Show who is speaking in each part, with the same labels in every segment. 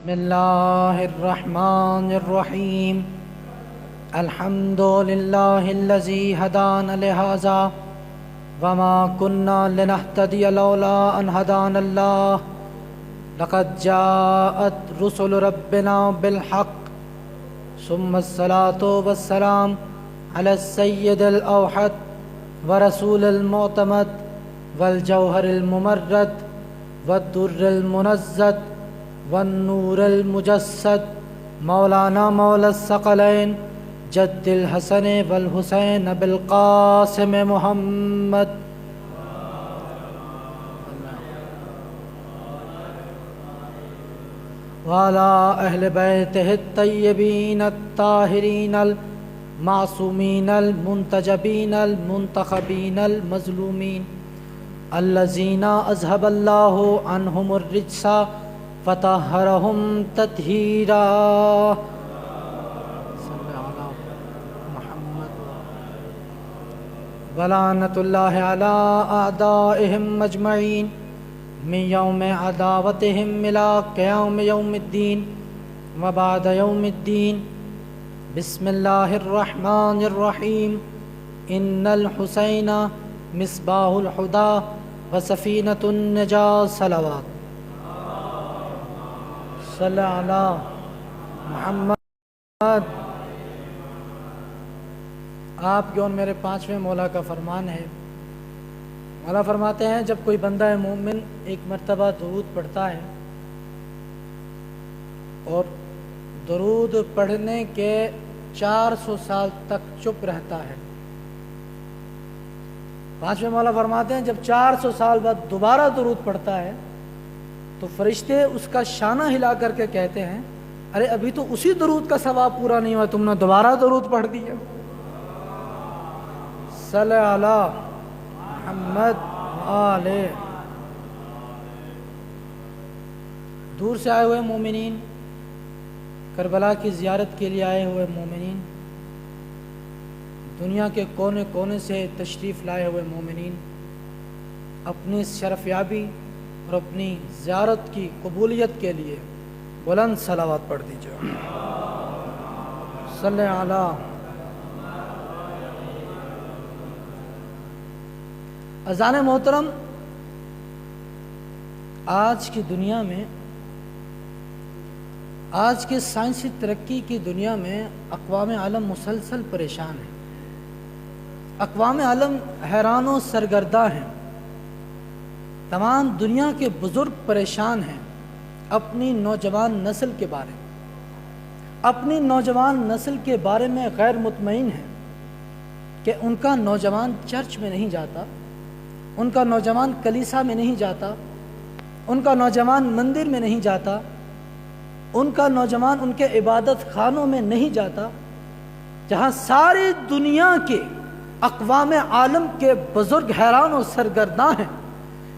Speaker 1: بسم الله الرحمن الرحيم. الحمد لله الذي هدانا لهذا وما كنا لنهتدي لولا أن هدانا الله. لقد جاءت رسل ربنا بالحق ثم الصلاة والسلام على السيد الأوحد ورسول المعتمد والجوهر الممرد والدر المنزد والنور المجسد مولانا مولا الثقلين جد الحسن والحسين بالقاسم محمد وعلى أهل بيته الطيبين الطاهرين المعصومين المنتجبين المنتخبين المظلومين الذين أذهب الله عنهم الرجس فطهرهم تطهيرا. صل على محمد. ولعنة الله على أعدائهم أجمعين من يوم عداوتهم إلى قيام يوم الدين وبعد يوم الدين. بسم الله الرحمن الرحيم. إن الحسين مصباح الهدى وسفينة النجاة. صلوات. صلی علی محمد. آپ کے اور میرے پانچویں مولا کا فرمان ہے. مولا فرماتے ہیں جب کوئی بندہ مومن ایک مرتبہ درود پڑھتا ہے اور درود پڑھنے کے 400 سال تک چپ رہتا ہے. پانچویں مولا فرماتے ہیں جب 400 سال بعد دوبارہ درود پڑھتا ہے تو فرشتے اس کا شانہ ہلا کر کے کہتے ہیں ارے ابھی تو اسی درود کا ثواب پورا نہیں ہوا, تم نے دوبارہ درود پڑھ دیا. صلی علی محمد آلہ. دور سے آئے ہوئے مومنین, کربلا کی زیارت کے لیے آئے ہوئے مومنین, دنیا کے کونے کونے سے تشریف لائے ہوئے مومنین, اپنی شرفیابی اور اپنی زیارت کی قبولیت کے لیے بلند صلوات پڑھ دیجیے. صلی علی. اذان محترم, آج کی دنیا میں, آج کے سائنسی ترقی کی دنیا میں اقوام عالم مسلسل پریشان ہیں. اقوام عالم حیران و سرگرداں ہیں. تمام دنیا کے بزرگ پریشان ہیں اپنی نوجوان نسل کے بارے میں. اپنی نوجوان نسل کے بارے میں غیر مطمئن ہیں کہ ان کا نوجوان چرچ میں نہیں جاتا, ان کا نوجوان کلیسا میں نہیں جاتا, ان کا نوجوان مندر میں نہیں جاتا, ان کا نوجوان ان کے عبادت خانوں میں نہیں جاتا, جہاں ساری دنیا کے اقوام عالم کے بزرگ حیران و سرگرداں ہیں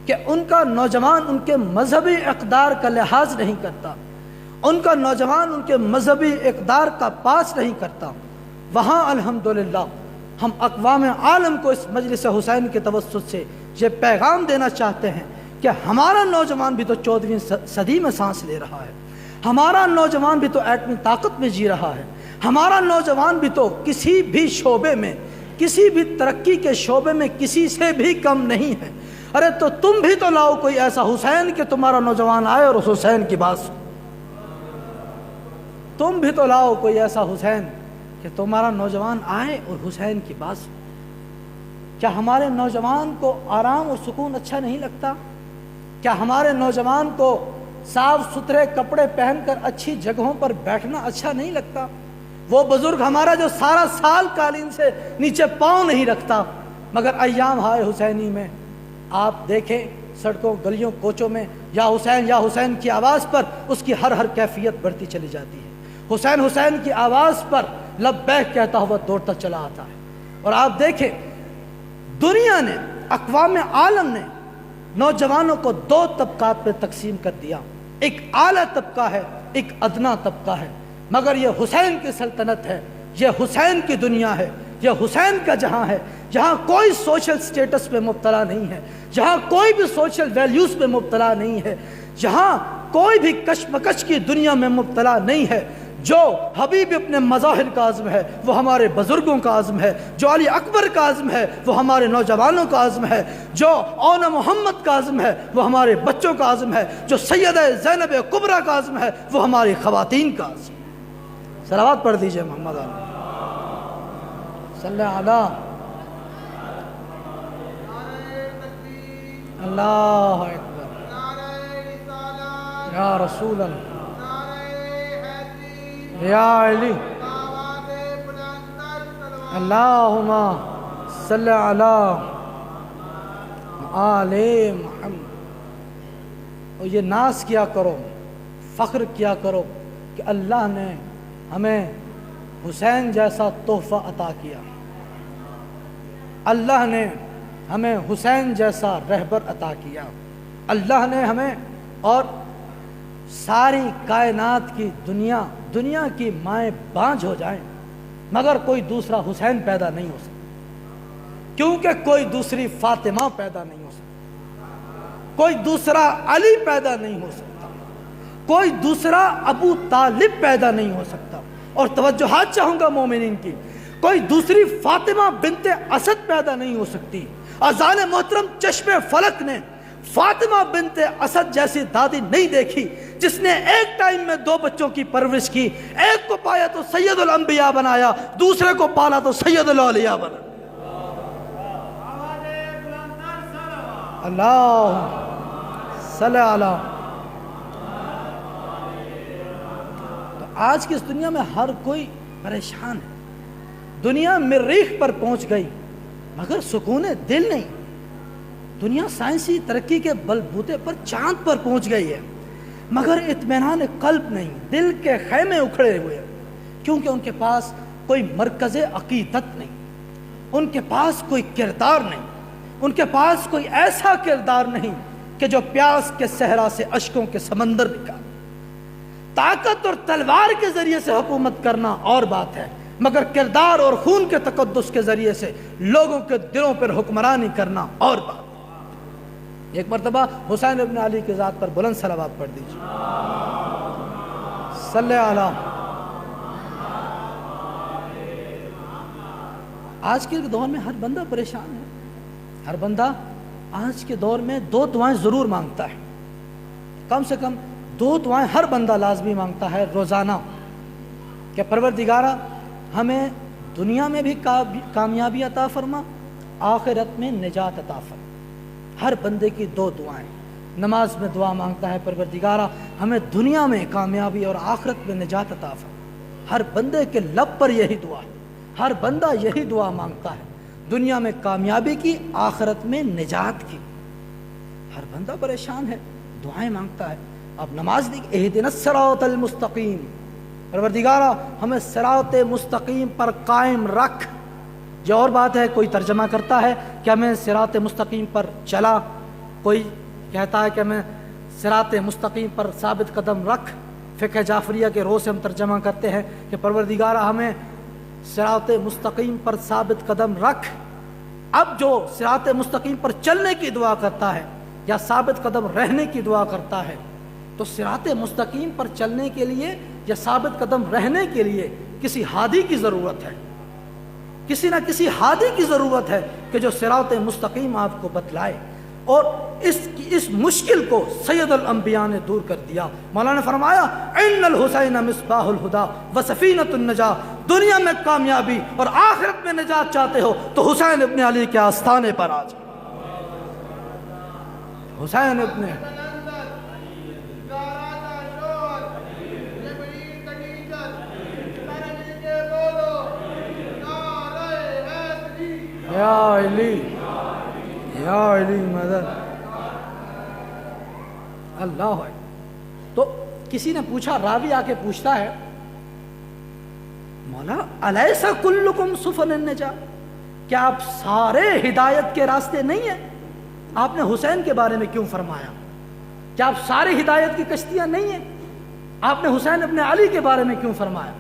Speaker 1: کہ ان کا نوجوان ان کے مذہبی اقدار کا لحاظ نہیں کرتا, ان کا نوجوان ان کے مذہبی اقدار کا پاس نہیں کرتا. وہاں الحمدللہ ہم اقوام عالم کو اس مجلس حسین کے توسط سے یہ پیغام دینا چاہتے ہیں کہ ہمارا نوجوان بھی تو 14ویں صدی میں سانس لے رہا ہے, ہمارا نوجوان بھی تو ایٹمی طاقت میں جی رہا ہے, ہمارا نوجوان بھی تو کسی بھی شعبے میں, کسی بھی ترقی کے شعبے میں کسی سے بھی کم نہیں ہے. ارے تو تم بھی تو لاؤ کوئی ایسا حسین کہ تمہارا نوجوان آئے اور اس حسین کی بات سن. تم بھی تو لاؤ کوئی ایسا حسین کہ تمہارا نوجوان آئے اور حسین کی بات سن. کیا ہمارے نوجوان کو آرام اور سکون اچھا نہیں لگتا؟ کیا ہمارے نوجوان کو صاف ستھرے کپڑے پہن کر اچھی جگہوں پر بیٹھنا اچھا نہیں لگتا؟ وہ بزرگ ہمارا جو سارا سال قالین سے نیچے پاؤں نہیں رکھتا, مگر ایام ہائے حسینی میں آپ دیکھیں سڑکوں گلیوں کوچوں میں یا حسین کی آواز پر اس کی ہر کیفیت بڑھتی چلی جاتی ہے. حسین حسین کی آواز پر لبیک کہتا ہوا دوڑتا چلا آتا ہے. اور آپ دیکھیں دنیا نے, اقوام عالم نے نوجوانوں کو 2 طبقات پہ تقسیم کر دیا. ایک اعلیٰ طبقہ ہے, ایک ادنا طبقہ ہے, مگر یہ حسین کی سلطنت ہے, یہ حسین کی دنیا ہے, یہ حسین کا جہاں ہے, جہاں کوئی سوشل سٹیٹس پہ مبتلا نہیں ہے, جہاں کوئی بھی سوشل ویلیوز پہ مبتلا نہیں ہے, جہاں کوئی بھی کشمکش کی دنیا میں مبتلا نہیں ہے۔ جو حبیب اپنے مظاہر کا عزم ہے وہ ہمارے بزرگوں کا عزم ہے، جو علی اکبر کا عزم ہے وہ ہمارے نوجوانوں کا عزم ہے، جو اون محمد کا عزم ہے وہ ہمارے بچوں کا عزم ہے، جو سیدہ زینب کبریٰ کا عزم ہے وہ ہماری خواتین کا عزم ہے۔ صلوات پڑھ دیجئے محمد صلی اللہ اللہ اکبر یا رسول اللہ یا علی اللہم صلی علی آل محمد۔ اور یہ ناز کیا کرو، فخر کیا کرو کہ اللہ نے ہمیں حسین جیسا تحفہ عطا کیا، اللہ نے ہمیں حسین جیسا رہبر عطا کیا، اللہ نے ہمیں، اور ساری کائنات کی دنیا کی مائیں بانجھ ہو جائیں مگر کوئی دوسرا حسین پیدا نہیں ہو سکتا، کیونکہ کوئی دوسری فاطمہ پیدا نہیں ہو سکتا، کوئی دوسرا علی پیدا نہیں ہو سکتا، کوئی دوسرا ابو طالب پیدا نہیں ہو سکتا۔ اور توجہات چاہوں گا مومنین کی، کوئی دوسری فاطمہ بنت اسد پیدا نہیں ہو سکتی۔ اذان محترم چشم فلک نے فاطمہ بنت اسد جیسی دادی نہیں دیکھی جس نے ایک ٹائم میں 2 بچوں کی پرورش کی، ایک کو پایا تو سید الانبیاء بنایا، دوسرے کو پالا تو سید الاولیاء بنا۔ اللہ صلی علی۔ تو آج کی اس دنیا میں ہر کوئی پریشان ہے، دنیا مریخ پر پہنچ گئی مگر سکون دل نہیں، دنیا سائنسی ترقی کے بلبوتے پر چاند پر پہنچ گئی ہے مگر اطمینان قلب نہیں، دل کے خیمے اکھڑے ہوئے ہیں، کیونکہ ان کے پاس کوئی مرکز عقیدت نہیں، ان کے پاس کوئی کردار نہیں، ان کے پاس کوئی ایسا کردار نہیں کہ جو پیاس کے صحرا سے اشکوں کے سمندر نکال۔ طاقت اور تلوار کے ذریعے سے حکومت کرنا اور بات ہے، مگر کردار اور خون کے تقدس کے ذریعے سے لوگوں کے دلوں پر حکمرانی کرنا اور بات۔ ایک مرتبہ حسین ابن علی کی ذات پر بلند صلوات پڑھ دیجیے، صلی علی۔ آج کے دور میں ہر بندہ پریشان ہے، ہر بندہ آج کے دور میں 2 دعائیں ضرور مانگتا ہے، کم سے کم 2 دعائیں ہر بندہ لازمی مانگتا ہے روزانہ، کہ پروردگارہ ہمیں دنیا میں بھی کامیابی عطا فرما، آخرت میں نجات عطا فرما۔ ہر بندے کی 2 دعائیں، نماز میں دعا مانگتا ہے پروردگارہ ہمیں دنیا میں کامیابی اور آخرت میں نجات عطا فرما۔ ہر بندے کے لب پر یہی دعا ہے، ہر بندہ یہی دعا مانگتا ہے، دنیا میں کامیابی کی، آخرت میں نجات کی۔ ہر بندہ پریشان ہے، دعائیں مانگتا ہے۔ اب نماز دی اہدنا الصراط المستقیم، پروردگارہ ہمیں صراط مستقیم پر قائم رکھ۔ یہ اور بات ہے، کوئی ترجمہ کرتا ہے کہ ہمیں صراط مستقیم پر چلا، کوئی کہتا ہے کہ ہمیں صراط مستقیم پر ثابت قدم رکھ۔ فقہ جعفریہ کے رو سے ہم ترجمہ کرتے ہیں کہ پروردگارہ ہمیں صراط مستقیم پر ثابت قدم رکھ۔ اب جو صراط مستقیم پر چلنے کی دعا کرتا ہے یا ثابت قدم رہنے کی دعا کرتا ہے، تو صراط مستقیم پر چلنے کے لیے یا ثابت قدم رہنے کے لیے کسی ہادی کی ضرورت ہے، کسی نہ کسی ہادی کی ضرورت ہے کہ جو صراط مستقیم آپ کو بتلائے، اور اس مشکل کو سید الانبیاء نے دور کر دیا۔ مولانا نے فرمایا ان الحسین مصباح الہدا وسفینۃ النجاہ، دنیا میں کامیابی اور آخرت میں نجات چاہتے ہو تو حسین ابن علی کے آستانے پر آ جاؤ۔ حسین ابن یا علی یا علی مدد اللہ ہے۔ تو کسی نے پوچھا، راوی آ کے پوچھتا ہے مولا الیس کلکم سفن النجاہ، کیا آپ سارے ہدایت کے راستے نہیں ہیں؟ آپ نے حسین کے بارے میں کیوں فرمایا؟ کیا آپ سارے ہدایت کی کشتیاں نہیں ہیں؟ آپ نے حسین ابن علی کے بارے میں کیوں فرمایا؟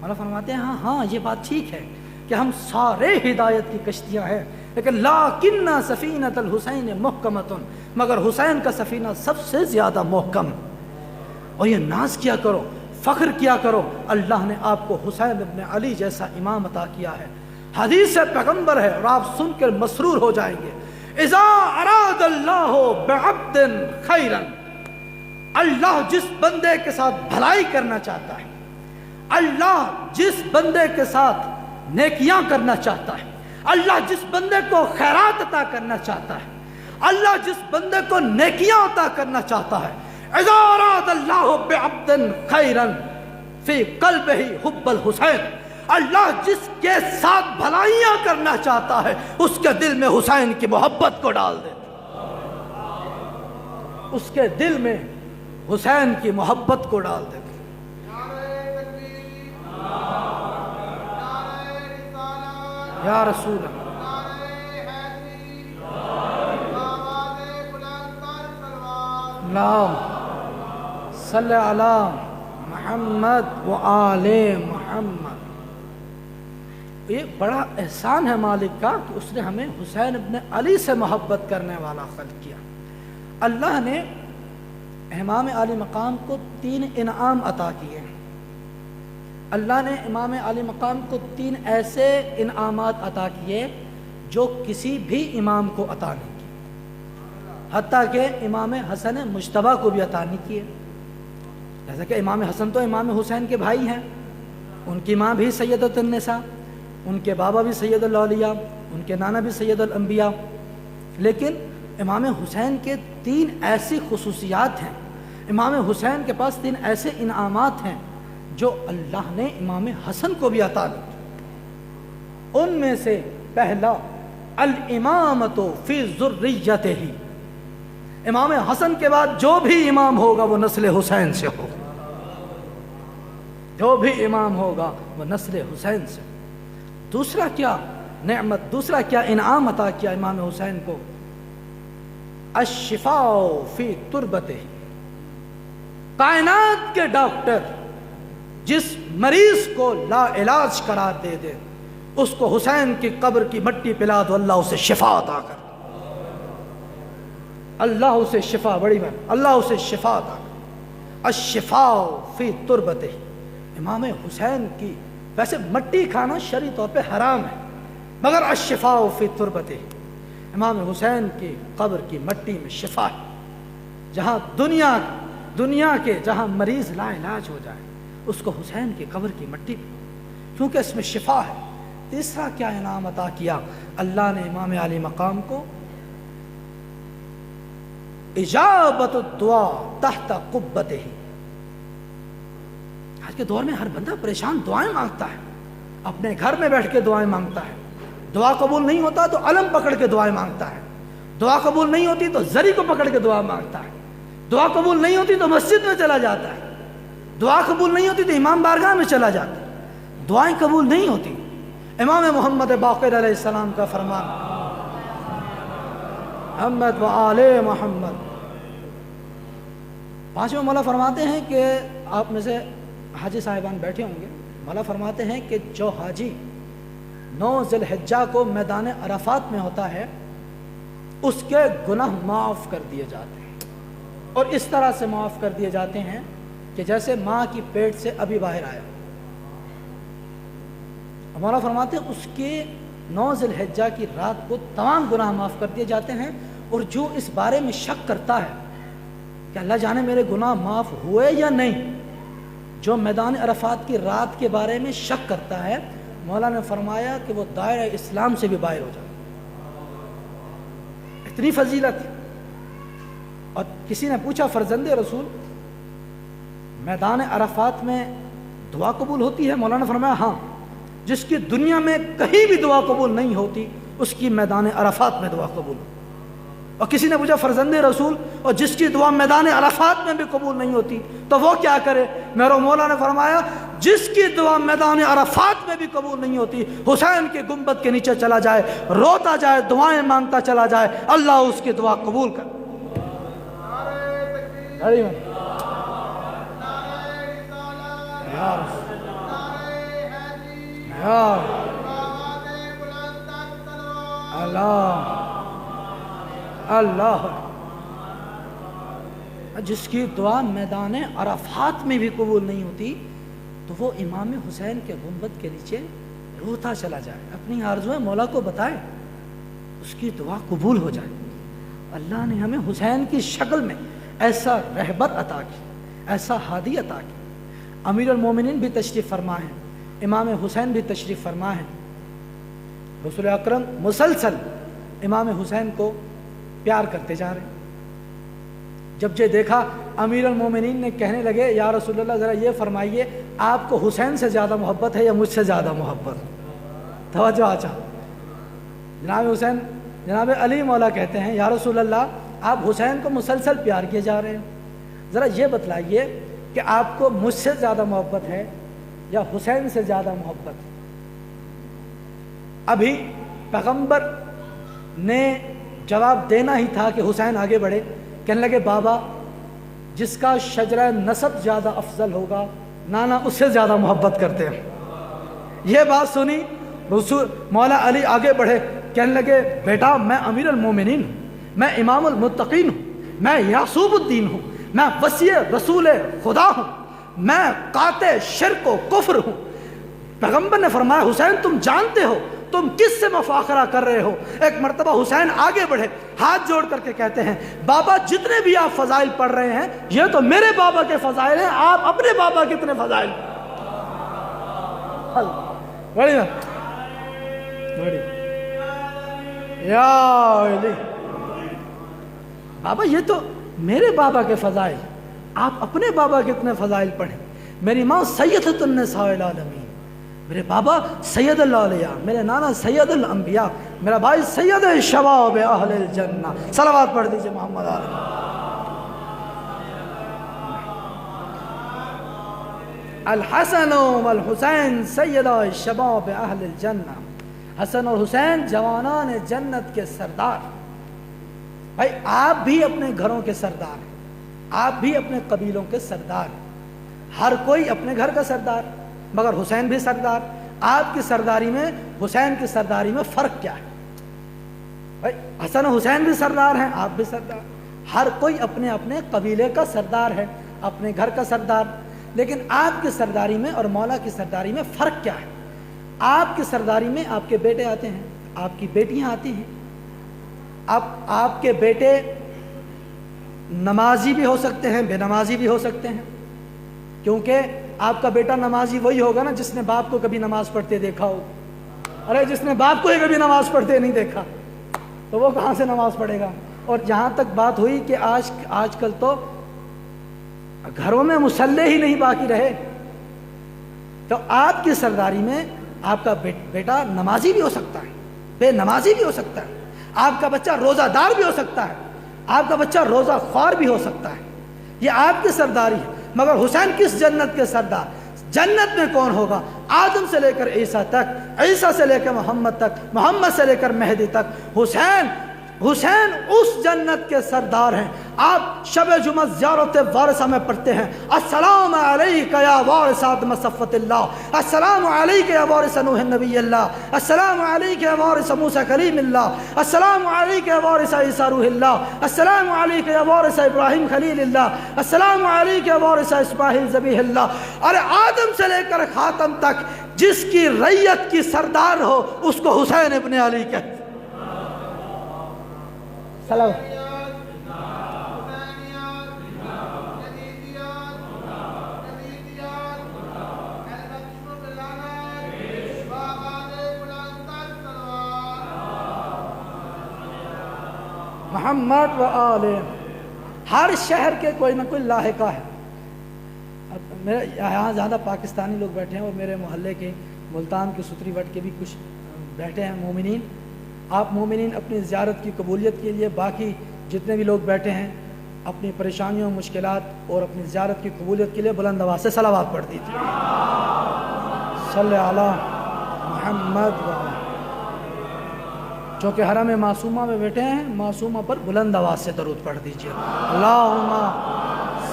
Speaker 1: مولا فرماتے ہیں ہاں یہ بات ٹھیک ہے کہ ہم سارے ہدایت کی کشتیاں ہیں، لیکن لیکن سفینۃ الحسین محکمۃ، مگر حسین کا سفینہ سب سے زیادہ محکم۔ اور یہ ناز کیا کرو، فخر کیا کرو، اللہ نے آپ کو حسین ابن علی جیسا امام عطا کیا ہے۔ حدیث پیغمبر ہے اور آپ سن کر مسرور ہو جائیں گے، اذا اراد اللہ بعبد خیرا، اللہ جس بندے کے ساتھ بھلائی کرنا چاہتا ہے، اللہ جس بندے کے ساتھ نیکیاں کرنا چاہتا ہے، اللہ جس بندے کو خیرات عطا کرنا چاہتا ہے، اللہ جس بندے کو نیکیاں عطا کرنا چاہتا ہے، اذا اراد اللہ بعبد خیرا فی قلبہ حب الحسین، اللہ جس کے ساتھ بھلائیاں کرنا چاہتا ہے اس کے دل میں حسین کی محبت کو ڈال دیتا، اس کے دل میں حسین کی محبت کو ڈال دیتا۔ یا رسول اللہ، اللہم صلی علی محمد و آل محمد۔ یہ بڑا احسان ہے مالک کا کہ اس نے ہمیں حسین ابن علی سے محبت کرنے والا خلق کیا۔ اللہ نے امام علی مقام کو 3 انعام عطا کیے۔ اللہ نے امام علی مقام کو 3 ایسے انعامات عطا کیے جو کسی بھی امام کو عطا نہیں کیے، حتیٰ کہ امام حسن مجتبیٰ کو بھی عطا نہیں کیے۔ جیسا کہ امام حسن تو امام حسین کے بھائی ہیں، ان کی ماں بھی سیدۃ النساء، ان کے بابا بھی سید الاولیاء، ان کے نانا بھی سید الانبیاء، لیکن امام حسین کے 3 ایسی خصوصیات ہیں، امام حسین کے پاس 3 ایسے انعامات ہیں جو اللہ نے امام حسن کو بھی عطا کی۔ ان میں سے پہلا الامامۃ فی ذریتہ، امام حسن کے بعد جو بھی امام ہوگا وہ نسل حسین سے ہوگا، جو بھی امام ہوگا وہ نسل حسین سے۔ دوسرا کیا نعمت، دوسرا کیا انعام عطا کیا امام حسین کو؟ الشفاء فی تربتہ، کائنات کے ڈاکٹر جس مریض کو لا علاج قرار دے دے اس کو حسین کی قبر کی مٹی پلا دو، اللہ اسے شفا عطا کر، اللہ اسے شفا، بڑی بات، اللہ اسے شفا عطا کر۔ الشفاء فی تربتہ، امام حسین کی ویسے مٹی کھانا شرعی طور پہ حرام ہے، مگر الشفاء فی تربتہ، امام حسین کی قبر کی مٹی میں شفا ہے۔ جہاں دنیا کے جہاں مریض لا علاج ہو جائے اس کو حسین کی قبر کی مٹی پہ، کیونکہ اس میں شفا ہے۔ تیسرا کیا انعام عطا کیا اللہ نے امام علی مقام کو؟ اجابت الدعاء تحت قبتہ، آج کے دور میں ہر بندہ پریشان دعائیں مانگتا ہے، اپنے گھر میں بیٹھ کے دعائیں مانگتا ہے، دعا قبول نہیں ہوتا تو علم پکڑ کے دعائیں مانگتا ہے، دعا قبول نہیں ہوتی تو زری کو پکڑ کے دعا مانگتا ہے، دعا قبول نہیں ہوتی تو مسجد میں چلا جاتا ہے، دعا قبول نہیں ہوتی تو امام بارگاہ میں چلا جاتا ہے، دعائیں قبول نہیں ہوتی۔ امام محمد باقر علیہ السلام کا فرمان، محمد و آل محمد۔ 5ویں مولا فرماتے ہیں کہ آپ میں سے حاجی صاحبان بیٹھے ہوں گے، مولا فرماتے ہیں کہ جو حاجی 9 ذی الحجہ کو میدان عرفات میں ہوتا ہے اس کے گناہ معاف کر دیے جاتے ہیں، اور اس طرح سے معاف کر دیے جاتے ہیں کہ جیسے ماں کی پیٹ سے ابھی باہر آیا۔ مولا فرماتے ہیں اس کے 9 ذی الحجہ کی رات کو تمام گناہ معاف کر دیے جاتے ہیں، اور جو اس بارے میں شک کرتا ہے کہ اللہ جانے میرے گناہ معاف ہوئے یا نہیں، جو میدان عرفات کی رات کے بارے میں شک کرتا ہے، مولا نے فرمایا کہ وہ دائرہ اسلام سے بھی باہر ہو جائے، اتنی فضیلت۔ اور کسی نے پوچھا فرزند رسول میدان عرفات میں دعا قبول ہوتی ہے؟ مولا نے فرمایا ہاں، جس کی دنیا میں کہیں بھی دعا قبول نہیں ہوتی اس کی میدان عرفات میں دعا قبول ہوتی۔ اور کسی نے پوچھا فرزند رسول اور جس کی دعا میدان عرفات میں بھی قبول نہیں ہوتی تو وہ کیا کرے؟ میرے مولا نے فرمایا جس کی دعا میدان عرفات میں بھی قبول نہیں ہوتی حسین کے گنبد کے نیچے چلا جائے، روتا جائے، دعائیں مانگتا چلا جائے، اللہ اس کی دعا قبول کر۔ اللہ اللہ جس کی دعا میدان عرفات میں بھی قبول نہیں ہوتی تو وہ امام حسین کے گنبد کے نیچے روتا چلا جائے، اپنی آرزویں مولا کو بتائے، اس کی دعا قبول ہو جائے۔ اللہ نے ہمیں حسین کی شکل میں ایسا رہبر عطا کی، ایسا ہادی عطا کی۔ امیر المومنین بھی تشریف فرما ہے، امام حسین بھی تشریف فرما ہے۔ رسول اکرم مسلسل امام حسین کو پیار کرتے جا رہے ہیں۔ جب یہ دیکھا امیر المومنین نے کہنے لگے یا رسول اللہ ذرا یہ فرمائیے آپ کو حسین سے زیادہ محبت ہے یا مجھ سے زیادہ محبت؟ توجہ آچا، جناب حسین، جناب علی مولا کہتے ہیں یا رسول اللہ آپ حسین کو مسلسل پیار کیے جا رہے ہیں، ذرا یہ بتلائیے کہ آپ کو مجھ سے زیادہ محبت ہے یا حسین سے زیادہ محبت؟ ابھی پیغمبر نے جواب دینا ہی تھا کہ حسین آگے بڑھے، کہنے لگے بابا جس کا شجرہ نسب زیادہ افضل ہوگا نانا اس سے زیادہ محبت کرتے ہیں۔ یہ بات سنی رسول مولا علی آگے بڑھے، کہنے لگے بیٹا میں امیر المومنین ہوں، میں امام المتقین ہوں، میں یعصوب الدین ہوں، میں وصی رسول خدا ہوں، میں قاطع شرک و کفر ہوں۔ پیغمبر نے فرمایا حسین تم جانتے ہو تم کس سے مفاخرہ کر رہے ہو؟ ایک مرتبہ حسین آگے بڑھے، ہاتھ جوڑ کر کے کہتے ہیں بابا جتنے بھی آپ فضائل پڑھ رہے ہیں یہ تو میرے بابا کے فضائل ہیں، آپ اپنے بابا کتنے فضائل؟ بڑی بڑی یا علی، بابا یہ تو میرے بابا کے فضائل، آپ اپنے بابا کتنے فضائل پڑھیں؟ میری ماں سیدۃ النساء العالمین، میرے بابا سید الاولیاء، میرے نانا سید الانبیاء، میرا بھائی سید شباب اہل الجنہ۔ صلوات پڑھ دیجئے محمد علیہ۔ الحسن والحسین سیدہ شباب اہل الجنہ، حسن اور حسین جوانان جنت کے سردار۔ بھائی آپ بھی اپنے گھروں کے سردار ہیں، آپ بھی اپنے قبیلوں کے سردار ہیں، ہر کوئی اپنے گھر کا سردار، مگر حسین بھی سردار۔ آپ کی سرداری میں حسین کی سرداری میں فرق کیا ہے؟ بھائی حسن و حسین بھی سردار ہیں، آپ بھی سردار، ہر کوئی اپنے اپنے قبیلے کا سردار ہے، اپنے گھر کا سردار۔ لیکن آپ کی سرداری میں اور مولا کی سرداری میں فرق کیا ہے؟ آپ کی سرداری میں آپ کے بیٹے آتے ہیں، آپ کی بیٹیاں آتی ہیں، آپ کے بیٹے نمازی بھی ہو سکتے ہیں، بے نمازی بھی ہو سکتے ہیں، کیونکہ آپ کا بیٹا نمازی وہی ہوگا نا جس نے باپ کو کبھی نماز پڑھتے دیکھا ہو۔ ارے جس نے باپ کو ہی کبھی نماز پڑھتے نہیں دیکھا تو وہ کہاں سے نماز پڑھے گا؟ اور جہاں تک بات ہوئی کہ آج کل تو گھروں میں مصلی ہی نہیں باقی رہے، تو آپ کی سرداری میں آپ کا بیٹا نمازی بھی ہو سکتا ہے، بے نمازی بھی ہو سکتا ہے، آپ کا بچہ روزہ دار بھی ہو سکتا ہے، آپ کا بچہ روزہ خوار بھی ہو سکتا ہے۔ یہ آپ کی سرداری ہے۔ مگر حسین کس جنت کے سردار؟ جنت میں کون ہوگا؟ آدم سے لے کر عیسیٰ تک، عیسیٰ سے لے کر محمد تک، محمد سے لے کر مہدی تک، حسین اس جنت کے سردار ہیں۔ آپ شب جمعہ زیارت وارثہ میں پڑھتے ہیں السلام علیکہ یا وارث آدم صفوۃ اللہ، السلام علیکہ یا وارث نوح نبی اللہ، السلام علیکہ یا وارث موسیٰ کلیم اللہ، السلام علیکہ یا وارث عیسیٰ روح اللہ، السلام علیکہ یا وارث ابراہیم خلیل اللہ، السلام علیکہ یا وارث اسماعیل ذبیح اللہ۔ اور آدم سے لے کر خاتم تک جس کی ریت کی سردار ہو اس کو حسین ابن علی کہتے ہیں۔ سلام محمد و آلہ۔ ہر شہر کے کوئی نہ کوئی لاحقہ ہے۔ میرے یہاں زیادہ پاکستانی لوگ بیٹھے ہیں اور میرے محلے کے ملتان کے ستری وٹ کے بھی کچھ بیٹھے ہیں مومنین۔ آپ مومنین اپنی زیارت کی قبولیت کے لیے باقی جتنے بھی لوگ بیٹھے ہیں اپنی پریشانیوں مشکلات اور اپنی زیارت کی قبولیت کے لیے بلند آواز سے صلوات پڑھ دیجیے۔ صلی علی محمد و آلہ۔ چونکہ حرم معصومہ میں بیٹھے ہیں، معصومہ پر بلند آواز سے درود پڑھ دیجیے۔ اللہم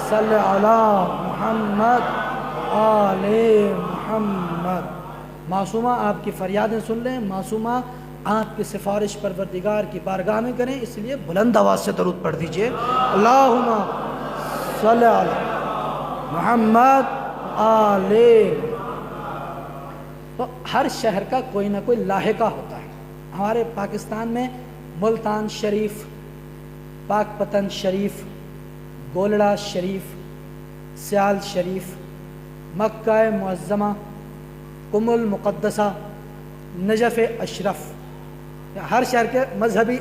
Speaker 1: صلی علی محمد آل محمد۔ معصومہ آپ کی فریادیں سن لیں، معصومہ آپ کی سفارش پروردگار کی بارگاہ میں کریں، اس لیے بلند آواز سے درود پڑھ دیجئے۔ اللہم صلی علی محمد آلہ۔ تو ہر شہر کا کوئی نہ کوئی لاحقہ ہوتا ہے۔ ہمارے پاکستان میں ملتان شریف، پاک پتن شریف، گولڑا شریف، سیال شریف، مکہ معظمہ، ام المقدسہ، نجف اشرف، ہر شہر کے مذہبی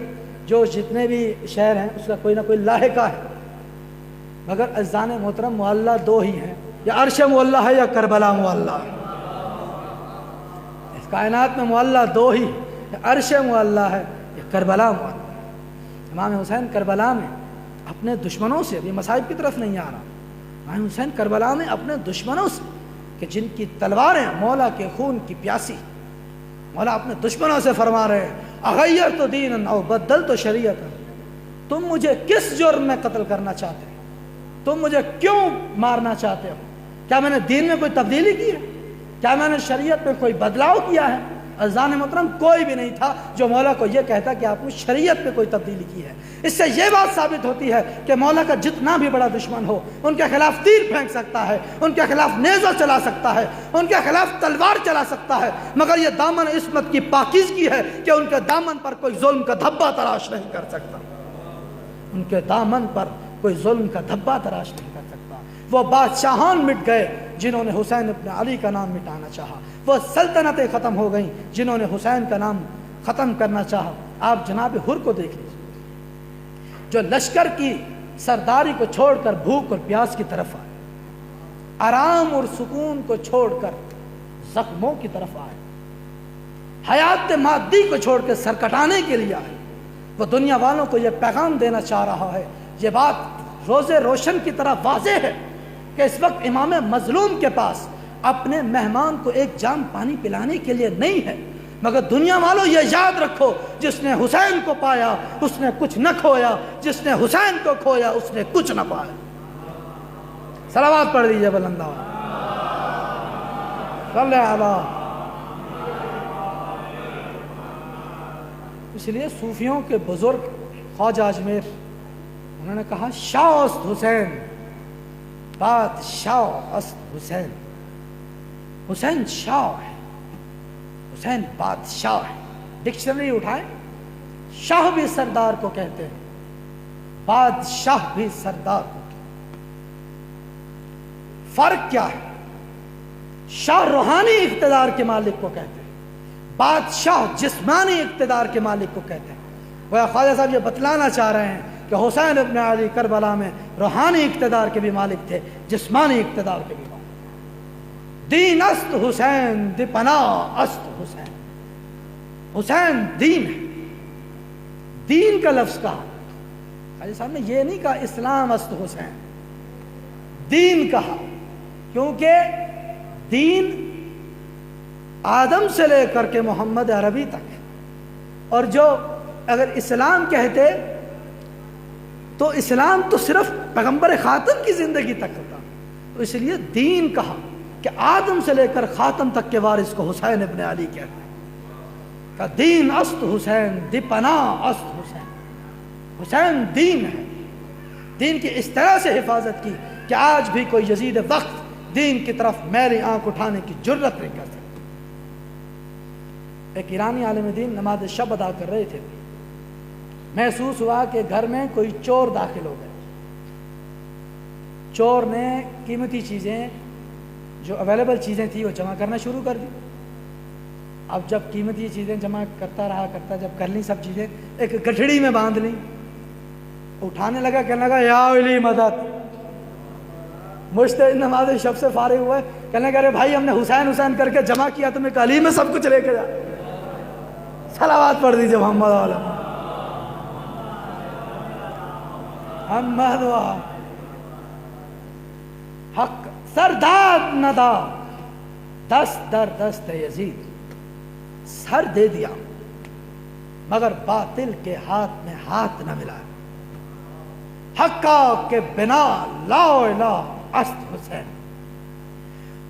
Speaker 1: جو جتنے بھی شہر ہیں اس کا کوئی نہ کوئی لاحقہ ہے، مگر عزیزان محترم معلّہ دو ہی ہیں، یا عرش معلّہ ہے یا کربلا معلّہ ہے۔ اس کائنات میں معلّہ دو ہی، یا عرش معلّہ ہے یا کربلا معلّہ ہے۔ امام حسین کربلا میں اپنے دشمنوں سے، یہ مصائب کی طرف نہیں آ رہا، امام حسین کربلا میں اپنے دشمنوں سے کہ جن کی تلواریں مولا کے خون کی پیاسی، مولا اپنے دشمنوں سے فرما رہے ہیں اغیر تو دین او بدل تو شریعت، تم مجھے کس جرم میں قتل کرنا چاہتے ہو؟ تم مجھے کیوں مارنا چاہتے ہو؟ کیا میں نے دین میں کوئی تبدیلی کی ہے؟ کیا میں نے شریعت میں کوئی بدلاؤ کیا ہے؟ عزیزان محترم کوئی بھی نہیں تھا جو مولا کو یہ کہتا کہ آپ نے شریعت میں کوئی تبدیلی کی ہے۔ اس سے یہ بات ثابت ہوتی ہے کہ مولا کا جتنا بھی بڑا دشمن ہو ان کے خلاف تیر پھینک سکتا ہے، ان کے خلاف نیزہ چلا سکتا ہے، ان کے خلاف تلوار چلا سکتا ہے، مگر یہ دامن عصمت کی پاکیزگی ہے کہ ان کے دامن پر کوئی ظلم کا دھبا تراش نہیں کر سکتا، ان کے دامن پر کوئی ظلم کا دھبا تراش نہیں کر سکتا۔ وہ بادشاہان مٹ گئے جنہوں نے حسین ابن علی کا نام مٹانا چاہا، وہ سلطنتیں ختم ہو گئیں جنہوں نے حسین کا نام ختم کرنا چاہا۔ آپ جناب حر کو دیکھ لیجیے جو لشکر کی سرداری کو چھوڑ کر بھوک اور پیاس کی طرف آئے، آرام اور سکون کو چھوڑ کر زخموں کی طرف آئے، حیات مادی کو چھوڑ کے سر کٹانے کے لیے آئے۔ وہ دنیا والوں کو یہ پیغام دینا چاہ رہا ہے، یہ بات روز روشن کی طرح واضح ہے کہ اس وقت امام مظلوم کے پاس اپنے مہمان کو ایک جام پانی پلانے کے لیے نہیں ہے، مگر دنیا والوں یہ یاد رکھو جس نے حسین کو پایا اس نے کچھ نہ کھویا، جس نے حسین کو کھویا اس نے کچھ نہ پایا۔ صلوات پڑھ لیجئے بلندہ صلی اللہ۔ اس لیے صوفیوں کے بزرگ خواجہ اجمیر انہوں نے کہا شاہ است حسین بادشاہ است حسین، حسین شاہ ہے، حسین بادشاہ ہے۔ ڈکشنری اٹھائیں، شاہ بھی سردار کو کہتے ہیں، بادشاہ بھی سردار کو کہتے ہیں۔ فرق کیا ہے؟ شاہ روحانی اقتدار کے مالک کو کہتے ہیں، بادشاہ جسمانی اقتدار کے مالک کو کہتے ہیں۔ وہ خواجہ صاحب یہ بتلانا چاہ رہے ہیں کہ حسین ابن علی کربلا میں روحانی اقتدار کے بھی مالک تھے، جسمانی اقتدار کے بھی مالک۔ دین است حسین دی پناہ است حسین، حسین دین ہے۔ دین کا لفظ کہا، خواجہ صاحب نے یہ نہیں کہا اسلام است حسین، دین کہا، کیونکہ دین آدم سے لے کر کے محمد عربی تک، اور جو اگر اسلام کہتے تو اسلام تو صرف پیغمبر خاتم کی زندگی تک ہوتا، تو اس لیے دین کہا کہ آدم سے لے کر خاتم تک کے وارث کو حسین ابن علی کہتے ہیں کہ دین است حسین دی پناہ است حسین، حسین دین ہے۔ دین کی اس طرح سے حفاظت کی کہ آج بھی کوئی یزید وقت دین کی طرف میلی آنکھ اٹھانے کی جرت نہیں کر سکتا۔ ایک ایرانی عالم دین نماز شب ادا کر رہے تھے، محسوس ہوا کہ گھر میں کوئی چور داخل ہو گئے۔ چور نے قیمتی چیزیں جو اویلیبل چیزیں تھیں وہ جمع کرنا شروع کر دی۔ اب جب قیمتی چیزیں جمع کرتا رہا جب کر لی سب چیزیں ایک گٹھڑی میں باندھ لی، اٹھانے لگا، کہنے لگا یا علی مدد۔ مجتہد نماز شب سے فارغ ہوئے، کہنے لگا ارے بھائی ہم نے حسین حسین کر کے جمع کیا، تمہیں ایک علی میں سب کچھ لے کے جا۔ صلوات پڑھ دیجئے محمد علیہ محمد حق سرداد ندا دست در دست یزید، سر دے دیا مگر باطل کے ہاتھ میں ہاتھ نہ ملا۔ حقا کے بنا لا الہ است حسین،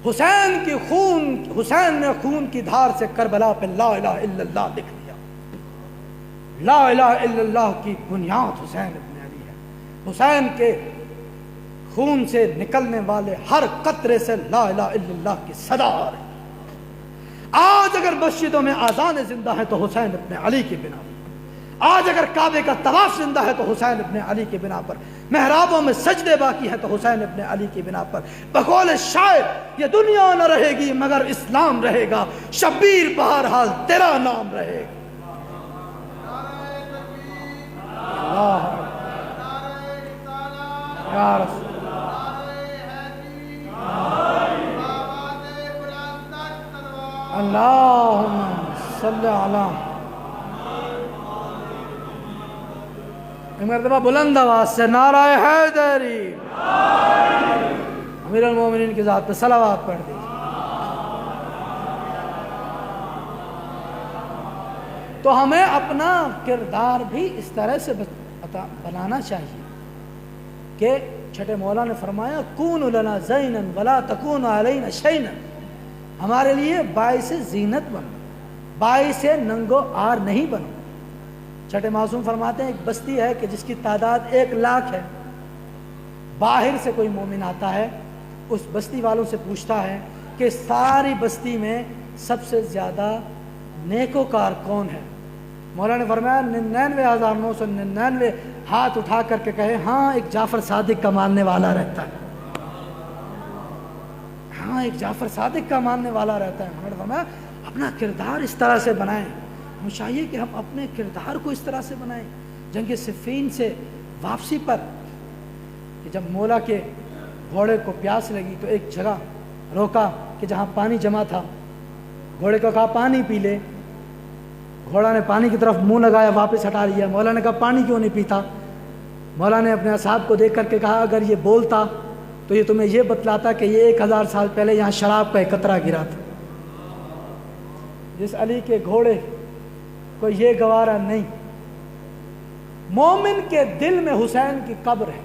Speaker 1: حسین نے خون کی دھار سے کربلا پہ لا الہ الا اللہ لکھ دیا۔ لا الہ الا اللہ کی بنیاد حسین ابن علی ہے۔ حسین کے خون سے نکلنے والے ہر قطرے سے لا الہ الا اللہ کی صدا آ رہی۔ آج اگر مسجدوں میں آذان زندہ ہے تو حسین ابن علی کی بنا پر، آج اگر کعبے کا طواف زندہ ہے تو حسین ابن علی کی بنا پر، محرابوں میں سجدے باقی ہیں تو حسین ابن علی کی بنا پر۔ بقول شاعر یہ دنیا نہ رہے گی مگر اسلام رہے گا، شبیر بہرحال تیرا نام رہے گا۔ اللہ یا رسول اللہم صلی علی مرتبہ بلند آواز سے نعرہ حیدری، امیر المومنین کی ذات پہ صلوات پڑھ دی۔ تو ہمیں اپنا کردار بھی اس طرح سے بنانا چاہیے کہ چھٹے مولا نے فرمایا کون لنا زینا ولا تکون علینا شینا، ہمارے لیے باعث زینت بنو، باعث ننگو آر نہیں بنو۔ چھٹے معصوم فرماتے ہیں ایک بستی ہے کہ جس کی تعداد 1,00,000 ہے، باہر سے کوئی مومن آتا ہے، اس بستی والوں سے پوچھتا ہے کہ ساری بستی میں سب سے زیادہ نیکوکار کون ہے؟ مولا نے فرمایا 99,999 ہاتھ اٹھا کر کے کہے ہاں ایک جعفر صادق کا ماننے والا رہتا ہے، ہاں ایک جعفر صادق کا ماننے والا رہتا ہے۔ ہمیں فرمایا اپنا کردار اس طرح سے بنائیں، ہمیں چاہیے کہ ہم اپنے کردار کو اس طرح سے بنائیں۔ جنگ صفین سے واپسی پر کہ جب مولا کے گھوڑے کو پیاس لگی تو ایک جگہ روکا کہ جہاں پانی جمع تھا، گھوڑے کو کہا پانی پی لے، گھوڑا نے پانی کی طرف منہ لگایا واپس ہٹا لیا۔ مولا نے کہا پانی کیوں نہیں پیتا؟ مولا نے اپنے اصحاب کو دیکھ کر کے کہا اگر یہ بولتا تو یہ تمہیں یہ بتلاتا کہ یہ 1000 سال پہلے یہاں شراب کا ایک قطرہ گرا تھا۔ جس علی کے گھوڑے کو یہ گوارا نہیں، مومن کے دل میں حسین کی قبر ہے۔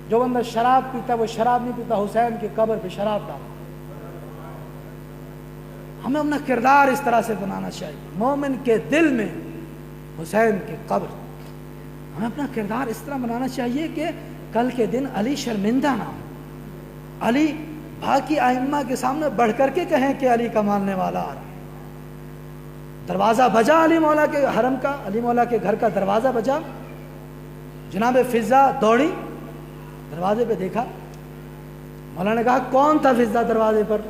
Speaker 1: جو بندہ شراب پیتا وہ شراب نہیں پیتا، حسین کی قبر پہ شراب ڈالا۔ ہمیں اپنا کردار اس طرح سے بنانا چاہیے، مومن کے دل میں حسین کی قبر۔ ہمیں اپنا کردار اس طرح بنانا چاہیے کہ کل کے دن علی شرمندہ نہ ہو، علی باقی ائمہ کے سامنے بڑھ کر کے کہیں کہ علی کا ماننے والا آ رہا ہے۔ دروازہ بجا علی مولا کے حرم کا، علی مولا کے گھر کا دروازہ بجا، جناب فضہ دوڑی، دروازے پہ دیکھا، مولا نے کہا کون تھا فضہ دروازے پر؟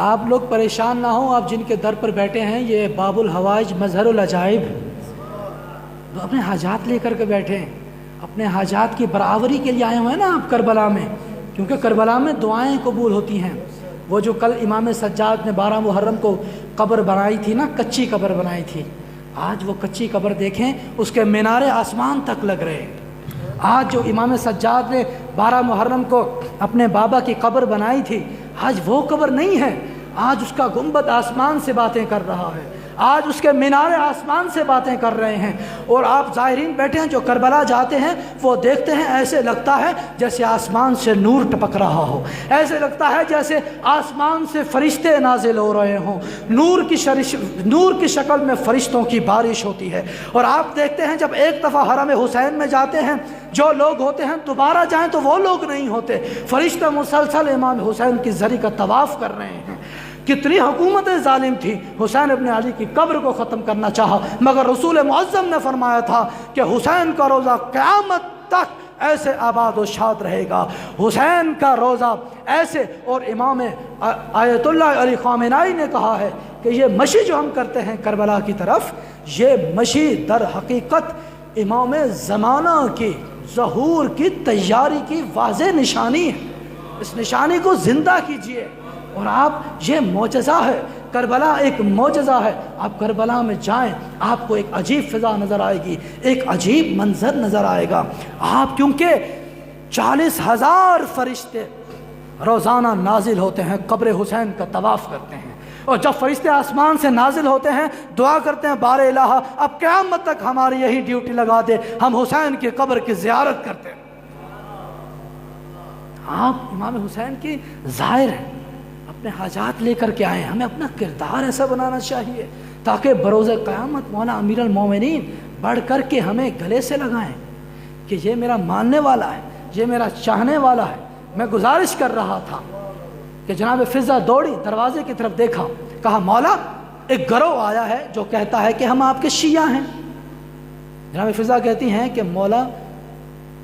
Speaker 1: آپ لوگ پریشان نہ ہوں، آپ جن کے در پر بیٹھے ہیں یہ باب الحوائج مظہر العجائب، تو اپنے حاجات لے کر کے بیٹھے ہیں، اپنے حاجات کی برابری کے لیے آئے ہوئے ہیں نا آپ کربلا میں، کیونکہ کربلا میں دعائیں قبول ہوتی ہیں۔ وہ جو کل امام سجاد نے 12 محرم کو قبر بنائی تھی نا، کچی قبر بنائی تھی، آج وہ کچی قبر دیکھیں اس کے مینارے آسمان تک لگ رہے ہیں۔ آج جو امام سجاد نے 12 محرم کو اپنے بابا کی قبر بنائی تھی، آج وہ قبر نہیں ہے، آج اس کا گنبد آسمان سے باتیں کر رہا ہے، آج اس کے مینارے آسمان سے باتیں کر رہے ہیں۔ اور آپ زائرین بیٹھے ہیں جو کربلا جاتے ہیں وہ دیکھتے ہیں ایسے لگتا ہے جیسے آسمان سے نور ٹپک رہا ہو، ایسے لگتا ہے جیسے آسمان سے فرشتے نازل ہو رہے ہوں، نور کی شکل میں فرشتوں کی بارش ہوتی ہے۔ اور آپ دیکھتے ہیں جب ایک دفعہ حرم حسین میں جاتے ہیں جو لوگ ہوتے ہیں دوبارہ جائیں تو وہ لوگ نہیں ہوتے، فرشتے مسلسل امام حسین کی زری کا طواف کر رہے ہیں۔ کتنی حکومتیں ظالم تھی، حسین ابن علی کی قبر کو ختم کرنا چاہا، مگر رسول معظم نے فرمایا تھا کہ حسین کا روزہ قیامت تک ایسے آباد و شاد رہے گا، حسین کا روزہ ایسے۔ اور امام آیت اللہ علی خامنائی نے کہا ہے کہ یہ مشی جو ہم کرتے ہیں کربلا کی طرف، یہ مشی در حقیقت امام زمانہ کی ظہور کی تیاری کی واضح نشانی ہے، اس نشانی کو زندہ کیجئے۔ اور آپ یہ معجزہ ہے، کربلا ایک معجزہ ہے، آپ کربلا میں جائیں آپ کو ایک عجیب فضا نظر آئے گی، ایک عجیب منظر نظر آئے گا۔ آپ کیونکہ 40,000 فرشتے روزانہ نازل ہوتے ہیں، قبر حسین کا طواف کرتے ہیں، اور جب فرشتے آسمان سے نازل ہوتے ہیں دعا کرتے ہیں بار الہ اب قیامت تک ہماری یہی ڈیوٹی لگا دے، ہم حسین کی قبر کی زیارت کرتے ہیں۔ آپ امام حسین کی ظاہر ہیں، اپنے حاجات لے کر کے آئیں، ہمیں اپنا کردار ایسا بنانا چاہیے تاکہ بروز قیامت مولا امیر المومنین بڑھ کر کے ہمیں گلے سے لگائیں کہ یہ میرا ماننے والا ہے، یہ میرا چاہنے والا ہے۔ میں گزارش کر رہا تھا کہ جناب فضہ دوڑی، دروازے کی طرف دیکھا، کہا مولا ایک گروہ آیا ہے جو کہتا ہے کہ ہم آپ کے شیعہ ہیں۔ جناب فضہ کہتی ہیں کہ مولا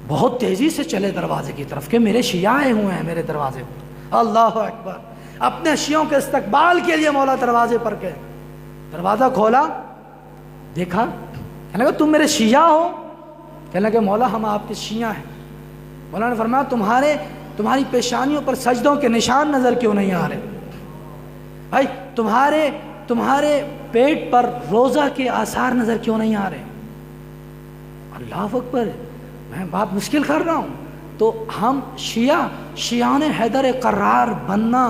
Speaker 1: بہت تیزی سے چلے دروازے کی طرف کہ میرے شیعہ آئے ہوئے ہیں میرے دروازے پر۔ اللہ اکبر، اپنے شیعوں کے استقبال کے لیے مولا دروازے پر گئے، دروازہ کھولا، دیکھا، کہنے لگا تم میرے شیعہ ہو؟ کہنے لگے مولا ہم آپ کے شیعہ ہیں۔ مولا نے فرمایا تمہاری پیشانیوں پر سجدوں کے نشان نظر کیوں نہیں آ رہے؟ بھائی تمہارے پیٹ پر روزہ کے آثار نظر کیوں نہیں آ رہے؟ اللہ اکبر، میں بات مشکل کر رہا ہوں۔ تو ہم شیعان حیدر قرار بننا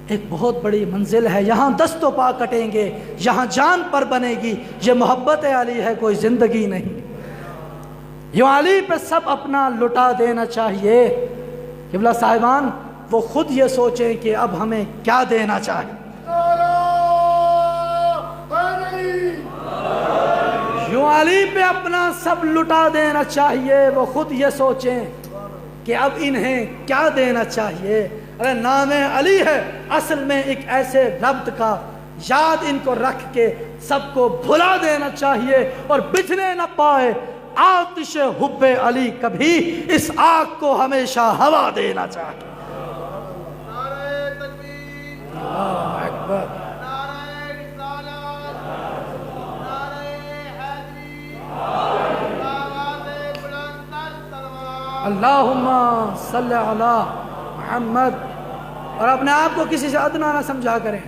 Speaker 1: ایک بہت بڑی منزل ہے، یہاں دست و پا کٹیں گے، یہاں جان پر بنے گی، یہ محبت علی ہے، کوئی زندگی نہیں۔ یوں علی پہ سب اپنا لٹا دینا چاہیے۔ قبلہ صاحبان وہ خود یہ سوچیں کہ اب ہمیں کیا دینا چاہیے۔ یوں علی پہ اپنا سب لٹا دینا چاہیے، وہ خود یہ سوچیں کہ اب انہیں کیا دینا چاہیے۔ ارے نام علی ہے اصل میں ایک ایسے ربط کا، یاد ان کو رکھ کے سب کو بھلا دینا چاہیے اور بجھنے نہ پائے آتش حب علی کبھی، اس آگ کو ہمیشہ ہوا دینا چاہیے۔
Speaker 2: نعرہ تکبیر،
Speaker 1: اللہ اکبر،
Speaker 2: نعرہ رسالت، نعرہ حیدری، آواز بلند تر تلوار۔
Speaker 1: اللہم صلی علی محمد۔ اور اپنے آپ کو کسی سے ادنا نہ سمجھا کریں،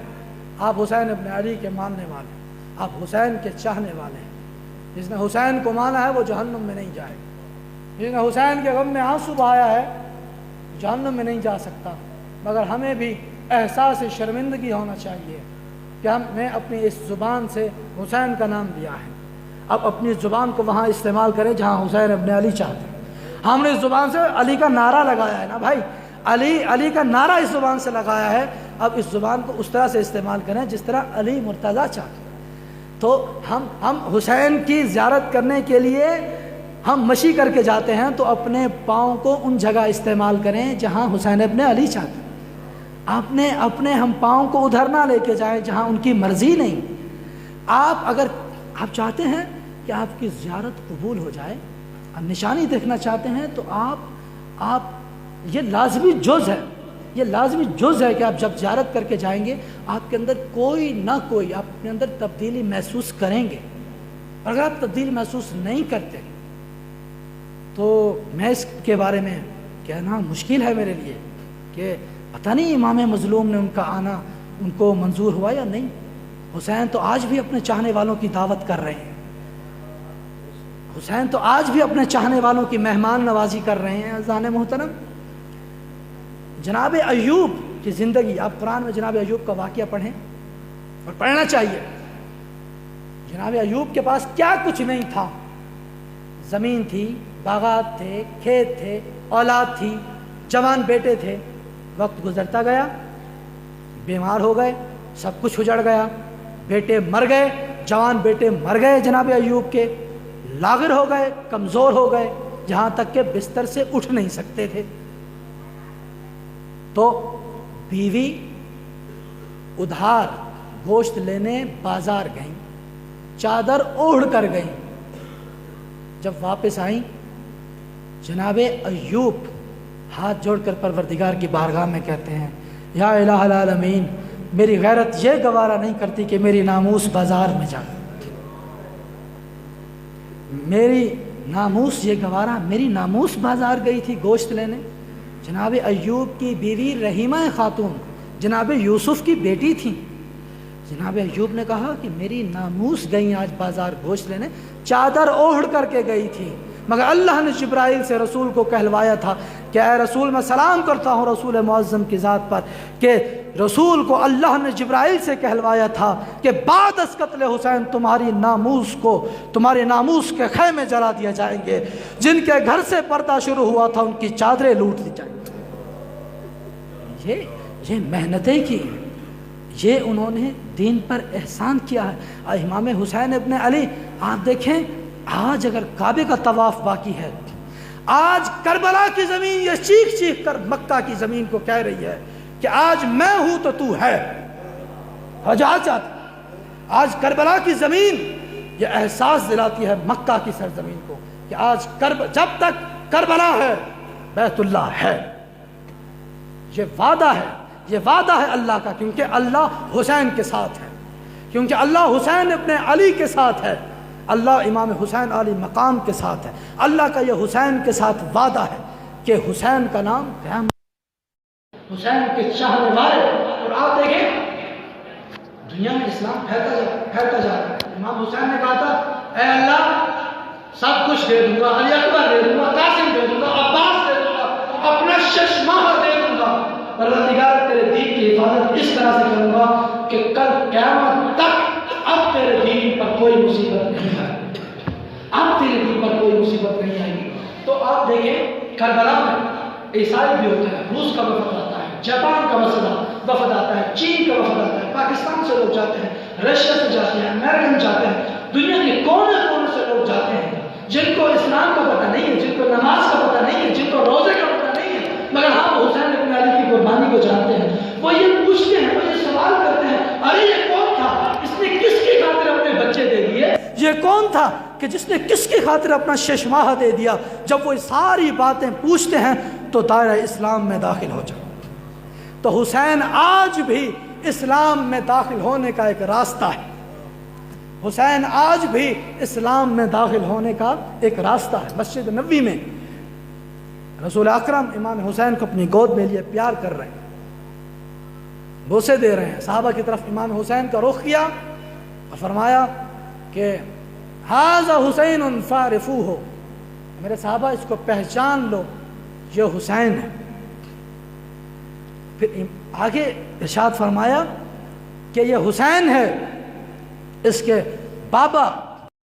Speaker 1: آپ حسین ابن علی کے ماننے والے، آپ حسین کے چاہنے والے ہیں۔ جس نے حسین کو مانا ہے وہ جہنم میں نہیں جائے، جس نے حسین کے غم میں آنسو بہایا ہے جہنم میں نہیں جا سکتا۔ مگر ہمیں بھی احساس شرمندگی ہونا چاہیے کہ ہم نے اپنی اس زبان سے حسین کا نام لیا ہے، اب اپنی زبان کو وہاں استعمال کریں جہاں حسین ابن علی چاہتے ہیں۔ ہم نے اس زبان سے علی کا نعرہ لگایا ہے نا بھائی، علی کا نعرہ اس زبان سے لگایا ہے، اب اس زبان کو اس طرح سے استعمال کریں جس طرح علی مرتضیٰ چاہتے ہیں۔ تو ہم حسین کی زیارت کرنے کے لیے ہم مشی کر کے جاتے ہیں تو اپنے پاؤں کو ان جگہ استعمال کریں جہاں حسین ابن علی چاہتے ہیں۔ اپنے ہم پاؤں کو ادھر نہ لے کے جائیں جہاں ان کی مرضی نہیں۔ اگر آپ چاہتے ہیں کہ آپ کی زیارت قبول ہو جائے، آپ نشانی دیکھنا چاہتے ہیں تو آپ یہ لازمی جز ہے، یہ لازمی جز ہے کہ آپ جب زیارت کر کے جائیں گے آپ کے اندر کوئی نہ کوئی آپ اپنے اندر تبدیلی محسوس کریں گے۔ اور اگر آپ تبدیلی محسوس نہیں کرتے تو میں اس کے بارے میں کہنا مشکل ہے میرے لیے کہ پتہ نہیں امام مظلوم نے ان کا آنا ان کو منظور ہوا یا نہیں۔ حسین تو آج بھی اپنے چاہنے والوں کی دعوت کر رہے ہیں، حسین تو آج بھی اپنے چاہنے والوں کی مہمان نوازی کر رہے ہیں۔ عزیزان محترم، جناب ایوب کی زندگی، آپ قرآن میں جناب ایوب کا واقعہ پڑھیں اور پڑھنا چاہیے۔ جناب ایوب کے پاس کیا کچھ نہیں تھا، زمین تھی، باغات تھے، کھیت تھے، اولاد تھی، جوان بیٹے تھے۔ وقت گزرتا گیا، بیمار ہو گئے، سب کچھ اجڑ گیا، بیٹے مر گئے، جوان بیٹے مر گئے جناب ایوب کے، لاغر ہو گئے، کمزور ہو گئے، جہاں تک کہ بستر سے اٹھ نہیں سکتے تھے۔ تو بیوی ادھار گوشت لینے بازار گئیں، چادر اوڑھ کر گئیں۔ جب واپس آئیں جناب ایوب ہاتھ جوڑ کر پروردگار کی بارگاہ میں کہتے ہیں، یا الہ العالمین، میری غیرت یہ گوارا نہیں کرتی کہ میری ناموس بازار میں جائے، میری ناموس یہ گوارا، میری ناموس بازار گئی تھی گوشت لینے۔ جناب ایوب کی بیوی رحیمہ خاتون جناب یوسف کی بیٹی تھیں۔ جناب ایوب نے کہا کہ میری ناموس گئی آج بازار گوشت لینے، چادر اوڑھ کر کے گئی تھی، مگر اللہ نے جبرائیل سے رسول کو کہلوایا تھا کہ اے رسول، میں سلام کرتا ہوں رسول معظم کی ذات پر، کہ رسول کو اللہ نے جبرائیل سے کہلوایا تھا کہ بعد از قتل حسین تمہاری ناموس کو، تمہارے ناموس کے خیمے جلا دیا جائیں گے، جن کے گھر سے پردہ شروع ہوا تھا ان کی چادریں لوٹ دی جائیں گی۔ یہ محنتیں کی، یہ انہوں نے دین پر احسان کیا ہے۔ امام حسین ابن علی، آپ دیکھیں آج اگر کعبے کا طواف باقی ہے آج کربلا کی زمین یہ چیخ چیخ کر مکہ کی زمین کو کہہ رہی ہے کہ آج میں ہوں تو تو ہے۔ حجاج آج کربلا کی زمین یہ احساس دلاتی ہے مکہ کی سرزمین کو کہ آج جب تک کربلا ہے بیت اللہ ہے۔ یہ وعدہ ہے اللہ کا، کیونکہ اللہ حسین کے ساتھ ہے، کیونکہ اللہ حسین ابن علی کے ساتھ ہے، اللہ امام حسین علی مقام کے ساتھ ہے۔ اللہ کا یہ حسین کے ساتھ وعدہ ہے کہ حسین کا نام قیام، حسین کے چاہنے والے۔ اور آپ دیکھیں دنیا میں اسلام پھیلتا جا رہا ہے۔ امام حسین نے کہا تھا اے اللہ سب کچھ دے دوں گا، علی اکبر دے دوں گا، قاسم دے دوں گا، عباس دے دوں گا، اپنا ششماہ دے دوں گا، پروردگار تیرے دین کی حفاظت اس طرح سے کروں گا کہ کل قیامت تک اب تیرے دین پر کوئی مصیبت نہیں آئے گی، اب تیرے دین پر کوئی مصیبت نہیں آئے گی۔ تو آپ دیکھیں کربلا میں عیسائی بھی ہوتے ہیں، روس کا وفد آتا ہے، جاپان کا وفد آتا ہے، چین کا وفد آتا ہے، پاکستان سے لوگ جاتے ہیں، رشیا سے جاتے ہیں، امریکن جاتے ہیں، دنیا کے کونے کونے سے لوگ جاتے ہیں جن کو اسلام کا پتہ نہیں ہے، جن کو نماز کا پتہ نہیں ہے، جن کو روزے کا پتہ نہیں ہے، مگر ہم حسین ابن علی کی قربانی کو جانتے ہیں۔ وہ یہ پوچھتے ہیں، وہ یہ سوال کرتے ہیں ارے یہ کون تھا، اس نے کس کی خاطر اپنے بچے دے دیے؟ یہ کون تھا کہ جس نے کس کی خاطر اپنا ششماہ دے دیا؟ جب وہ ساری باتیں پوچھتے ہیں تو دائرہ اسلام میں داخل ہو جائے۔ تو حسین آج بھی اسلام میں داخل ہونے کا ایک راستہ ہے، حسین آج بھی اسلام میں داخل ہونے کا ایک راستہ ہے۔ مسجد نبوی میں رسول اکرم امام حسین کو اپنی گود میں لیے پیار کر رہے ہیں، بوسے دے رہے ہیں، صحابہ کی طرف امام حسین کا رخ کیا اور فرمایا کہ ھذا حسین فاعرفوہ، میرے صحابہ اس کو پہچان لو، یہ حسین ہے۔ پھر آگے ارشاد فرمایا کہ یہ حسین ہے، اس کے بابا